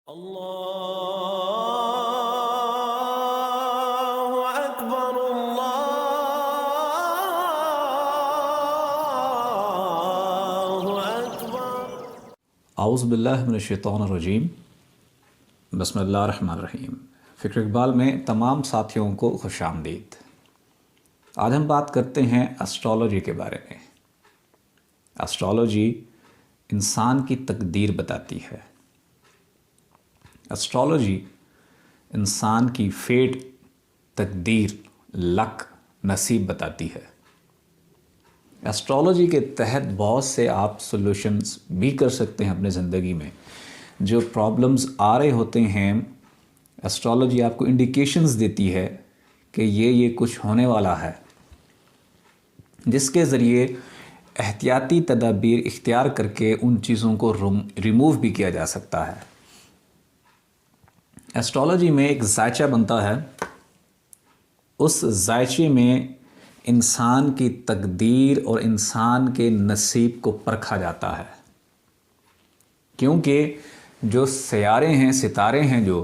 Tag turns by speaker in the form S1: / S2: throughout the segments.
S1: اللہ اکبر اللہ اکبر۔
S2: اعوذ باللہ من الشیطان الرجیم، بسم اللہ الرحمن الرحیم۔ فکر اقبال میں تمام ساتھیوں کو خوش آمدید۔ آج ہم بات کرتے ہیں اسٹرالوجی کے بارے میں۔ اسٹرالوجی انسان کی تقدیر بتاتی ہے۔ اسٹرالوجی انسان کی فیٹ، تقدیر، لک، نصیب بتاتی ہے۔ اسٹرالوجی کے تحت بہت سے آپ سولوشنز بھی کر سکتے ہیں اپنے زندگی میں۔ جو پرابلمز آ رہے ہوتے ہیں، اسٹرالوجی آپ کو انڈیکیشنز دیتی ہے کہ یہ کچھ ہونے والا ہے، جس کے ذریعے احتیاطی تدابیر اختیار کر کے ان چیزوں کو ریموو بھی کیا جا سکتا ہے۔ اسٹرالوجی میں ایک ذائچہ بنتا ہے، اس ذائچے میں انسان کی تقدیر اور انسان کے نصیب کو پرکھا جاتا ہے، کیونکہ جو سیارے ہیں، ستارے ہیں، جو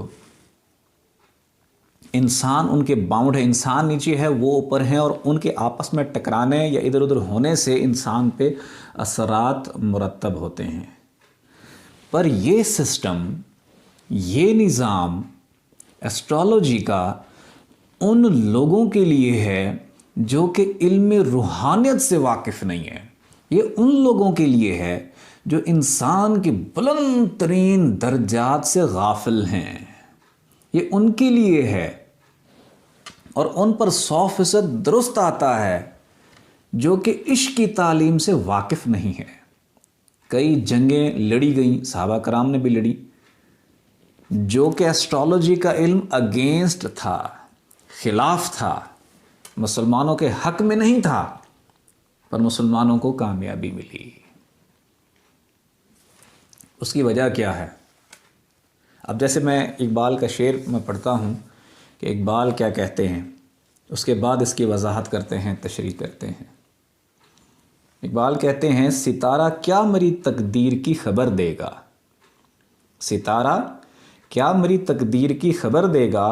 S2: انسان ان کے باؤنڈ ہے، انسان نیچے ہے، وہ اوپر ہیں، اور ان کے آپس میں ٹکرانے یا ادھر ادھر ہونے سے انسان پہ اثرات مرتب ہوتے ہیں۔ پر یہ سسٹم، یہ نظام اسٹرالوجی کا ان لوگوں کے لیے ہے جو کہ علم روحانیت سے واقف نہیں ہے۔ یہ ان لوگوں کے لیے ہے جو انسان کے بلند ترین درجات سے غافل ہیں۔ یہ ان کے لیے ہے، اور ان پر 100% درست آتا ہے جو کہ عشق کی تعلیم سے واقف نہیں ہے۔ کئی جنگیں لڑی گئیں، صحابہ کرام نے بھی لڑی، جو کہ اسٹرالوجی کا علم اگینسٹ تھا، خلاف تھا، مسلمانوں کے حق میں نہیں تھا، پر مسلمانوں کو کامیابی ملی۔ اس کی وجہ کیا ہے؟ اب جیسے میں اقبال کا شعر میں پڑھتا ہوں کہ اقبال کیا کہتے ہیں، اس کے بعد اس کی وضاحت کرتے ہیں، تشریح کرتے ہیں۔ اقبال کہتے ہیں، ستارہ کیا مری تقدیر کی خبر دے گا، ستارہ کیا مری تقدیر کی خبر دے گا،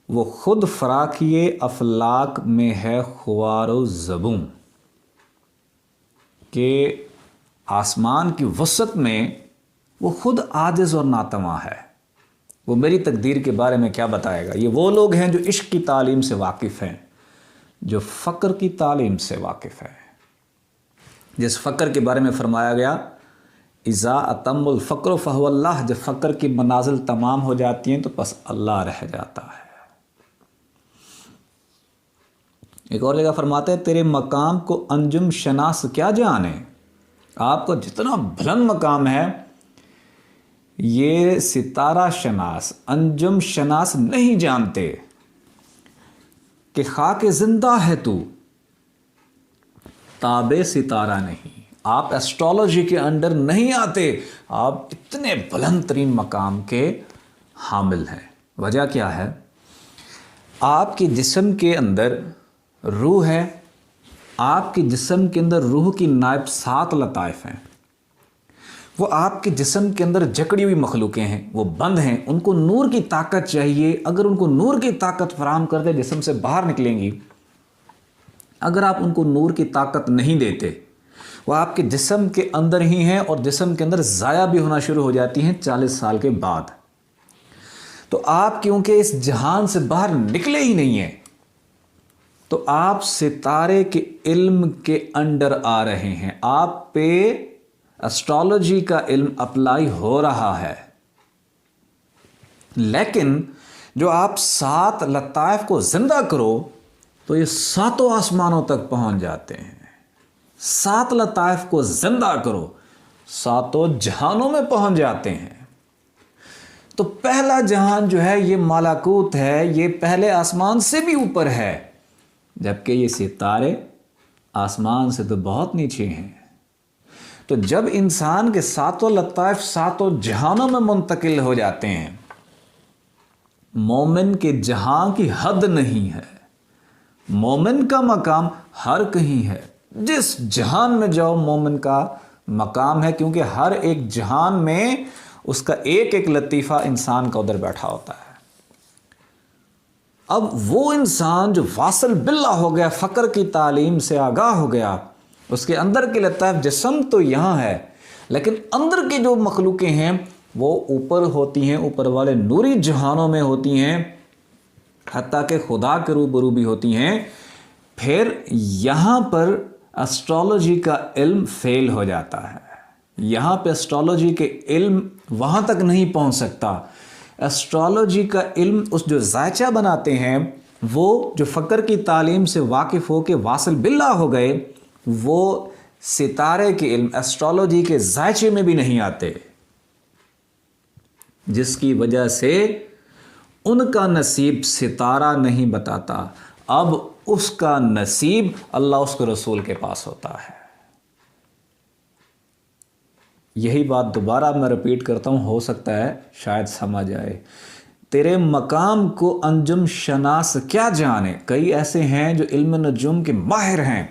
S2: وہ خود فراخیے افلاک میں ہے خوار و زبوں۔ کہ آسمان کی وسعت میں وہ خود عاجز اور ناتواں ہے، وہ میری تقدیر کے بارے میں کیا بتائے گا۔ یہ وہ لوگ ہیں جو عشق کی تعلیم سے واقف ہیں، جو فقر کی تعلیم سے واقف ہیں۔ جس فقر کے بارے میں فرمایا گیا، اذا اتم الفقر فہو اللہ، جب فقر کی منازل تمام ہو جاتی ہیں تو بس اللہ رہ جاتا ہے۔ ایک اور جگہ فرماتے ہیں، تیرے مقام کو انجم شناس کیا جانے، آپ کو جتنا بلند مقام ہے، یہ ستارہ شناس، انجم شناس نہیں جانتے کہ خاک زندہ ہے تو، تابع ستارہ نہیں۔ آپ اسٹرالوجی کے انڈر نہیں آتے، آپ اتنے بلند ترین مقام کے حامل ہیں۔ وجہ کیا ہے؟ آپ کے جسم کے اندر روح ہے، آپ کے جسم کے اندر روح کی نائب 7 لطائف ہیں۔ وہ آپ کے جسم کے اندر جکڑی ہوئی مخلوقیں ہیں، وہ بند ہیں، ان کو نور کی طاقت چاہیے۔ اگر ان کو نور کی طاقت فراہم کر دے، جسم سے باہر نکلیں گی۔ اگر آپ ان کو نور کی طاقت نہیں دیتے، وہ آپ کے جسم کے اندر ہی ہیں، اور جسم کے اندر ضائع بھی ہونا شروع ہو جاتی ہیں 40 سال کے بعد۔ تو آپ کیونکہ اس جہان سے باہر نکلے ہی نہیں ہیں، تو آپ ستارے کے علم کے انڈر آ رہے ہیں، آپ پہ اسٹرالوجی کا علم اپلائی ہو رہا ہے۔ لیکن جو آپ 7 لطائف کو زندہ کرو تو یہ 7 آسمانوں تک پہنچ جاتے ہیں۔ 7 لطائف کو زندہ کرو، 7 جہانوں میں پہنچ جاتے ہیں۔ تو پہلا جہان جو ہے یہ مالاکوت ہے، یہ پہلے آسمان سے بھی اوپر ہے، جبکہ یہ ستارے آسمان سے تو بہت نیچے ہیں۔ تو جب انسان کے 7 لطائف 7 جہانوں میں منتقل ہو جاتے ہیں، مومن کے جہاں کی حد نہیں ہے، مومن کا مقام ہر کہیں ہے۔ جس جہان میں جاؤ مومن کا مقام ہے، کیونکہ ہر ایک جہان میں اس کا ایک ایک لطیفہ انسان کا ادھر بیٹھا ہوتا ہے۔ اب وہ انسان جو واصل باللہ ہو گیا، فقر کی تعلیم سے آگاہ ہو گیا، اس کے اندر کے لطائف، جسم تو یہاں ہے لیکن اندر کی جو مخلوقیں ہیں وہ اوپر ہوتی ہیں، اوپر والے نوری جہانوں میں ہوتی ہیں، حتیٰ کہ خدا کے روبرو بھی ہوتی ہیں۔ پھر یہاں پر اسٹرالوجی کا علم فیل ہو جاتا ہے، یہاں پہ اسٹرالوجی کے علم وہاں تک نہیں پہنچ سکتا۔ اسٹرالوجی کا علم اس جو ذائچہ بناتے ہیں، وہ جو فقر کی تعلیم سے واقف ہو کے واصل باللہ ہو گئے، وہ ستارے کے علم، اسٹرالوجی کے ذائچے میں بھی نہیں آتے، جس کی وجہ سے ان کا نصیب ستارہ نہیں بتاتا، اب اس کا نصیب اللہ اس کے رسول کے پاس ہوتا ہے۔ یہی بات دوبارہ میں رپیٹ کرتا ہوں، ہو سکتا ہے شاید سمجھ آئے۔ تیرے مقام کو انجم شناس کیا جانے، کئی ایسے ہیں جو علم نجوم کے ماہر ہیں،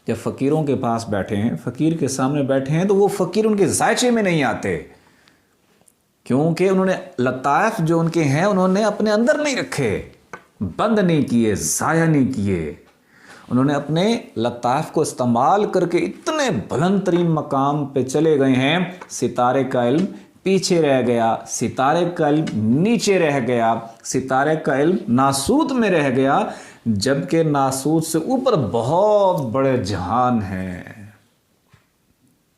S2: جب فقیروں کے پاس بیٹھے ہیں، فقیر کے سامنے بیٹھے ہیں تو وہ فقیر ان کے ذائچے میں نہیں آتے، کیونکہ انہوں نے لطائف جو ان کے ہیں انہوں نے اپنے اندر نہیں رکھے، بند نہیں کیے، ضائع نہیں کیے۔ انہوں نے اپنے لطائف کو استعمال کر کے اتنے بلند ترین مقام پہ چلے گئے ہیں، ستارے کا علم پیچھے رہ گیا، ستارے کا علم نیچے رہ گیا، ستارے کا علم ناسوت میں رہ گیا، جبکہ ناسوت سے اوپر بہت بڑے جہان ہیں،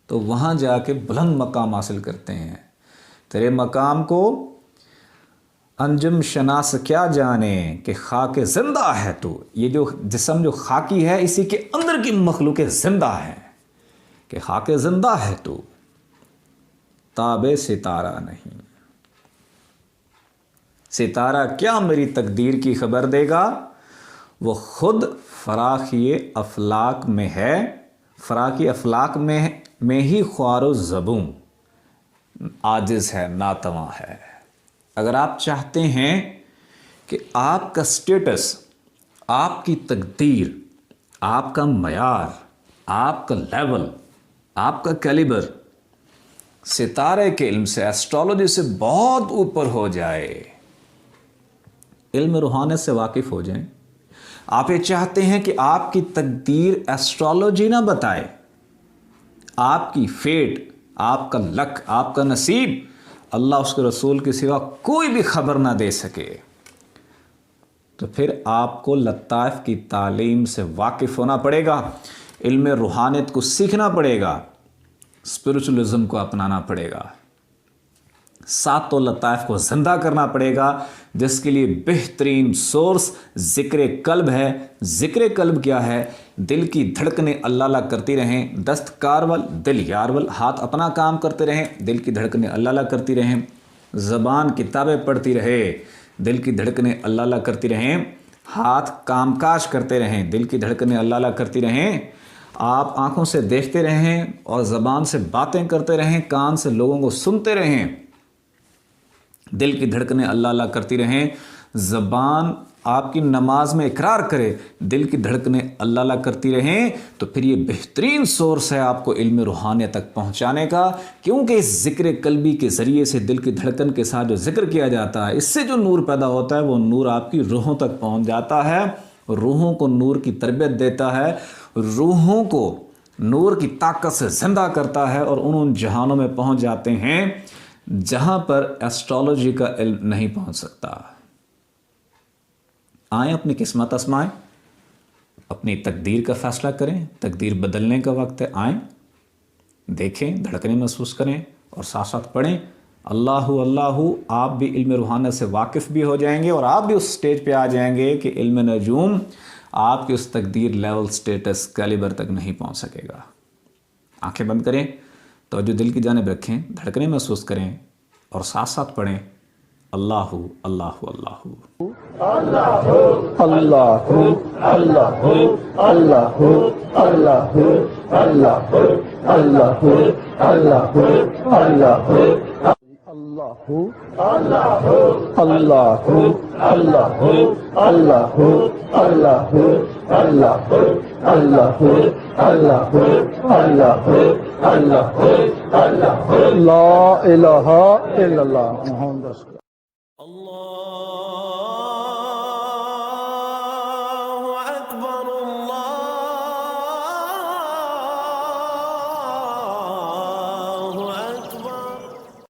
S2: تو وہاں جا کے بلند مقام حاصل کرتے ہیں۔ تیرے مقام کو انجم شناس کیا جانے کہ خاک زندہ ہے تو، یہ جو جسم جو خاکی ہے اسی کے اندر کی مخلوق زندہ ہے، کہ خاک زندہ ہے تو تابع ستارہ نہیں۔ ستارہ کیا میری تقدیر کی خبر دے گا، وہ خود فراخی افلاک میں ہے، فراخی افلاک میں ہی خوار و زبوں، عاجز ہے، ناتواں ہے۔ اگر آپ چاہتے ہیں کہ آپ کا سٹیٹس، آپ کی تقدیر، آپ کا معیار، آپ کا لیول، آپ کا کیلیبر ستارے کے علم سے، ایسٹرالوجی سے بہت اوپر ہو جائے، علم روحانیت سے واقف ہو جائیں، آپ یہ چاہتے ہیں کہ آپ کی تقدیر ایسٹرالوجی نہ بتائے، آپ کی فیٹ، آپ کا لک، آپ کا نصیب اللہ اس کے رسول کے سوا کوئی بھی خبر نہ دے سکے، تو پھر آپ کو لطائف کی تعلیم سے واقف ہونا پڑے گا، علم روحانیت کو سیکھنا پڑے گا، اسپرچولزم کو اپنانا پڑے گا، ساتوں لطائف کو زندہ کرنا پڑے گا، جس کے لیے بہترین سورس ذکر قلب ہے۔ ذکر قلب کیا ہے؟ دل کی دھڑکنیں اللہ اللہ کرتی رہیں، دست کارول دل یارول، ہاتھ اپنا کام کرتے رہیں، دل کی دھڑکنیں اللہ اللہ کرتی رہیں، زبان کتابیں پڑھتی رہے، دل کی دھڑکنیں اللہ اللہ کرتی رہیں، ہاتھ کام کاج کرتے رہیں، دل کی دھڑکنیں اللہ اللہ کرتی رہیں، آپ آنکھوں سے دیکھتے رہیں اور زبان سے باتیں کرتے رہیں، کان سے لوگوں کو سنتے رہیں، دل کی دھڑکنیں اللہ اللہ کرتی رہیں، زبان آپ کی نماز میں اقرار کرے، دل کی دھڑکنیں اللہ اللہ کرتی رہیں، تو پھر یہ بہترین سورس ہے آپ کو علم روحانیت تک پہنچانے کا، کیونکہ اس ذکر قلبی کے ذریعے سے دل کی دھڑکن کے ساتھ جو ذکر کیا جاتا ہے، اس سے جو نور پیدا ہوتا ہے وہ نور آپ کی روحوں تک پہنچ جاتا ہے، روحوں کو نور کی تربیت دیتا ہے، روحوں کو نور کی طاقت سے زندہ کرتا ہے، اور ان جہانوں میں پہنچ جاتے ہیں جہاں پر ایسٹرالوجی کا علم نہیں پہنچ سکتا۔ آئیں اپنی قسمت آزمائیں، اپنی تقدیر کا فیصلہ کریں، تقدیر بدلنے کا وقت ہے، آئیں دیکھیں، دھڑکنیں محسوس کریں اور ساتھ ساتھ پڑھیں اللہ اللہ۔ آپ بھی علم روحانیت سے واقف بھی ہو جائیں گے، اور آپ بھی اس سٹیج پہ آ جائیں گے کہ علم نجوم آپ کی اس تقدیر لیول، سٹیٹس، کیلیبر تک نہیں پہنچ سکے گا۔ آنکھیں بند کریں، توجہ دل کی جانب رکھیں، دھڑکنیں محسوس کریں اور ساتھ ساتھ پڑھیں اللہ اللہ اللہ
S3: اللہ اللہ اللہ اللہ اللہ اللہ اللہ اللہ اللہ اللہ اللہ اللہ اللہ اللہ اللہ اللہ اللہ اللہ اللہ اللہ لا الہ الا اللہ محمد رسول اللہ.
S1: الله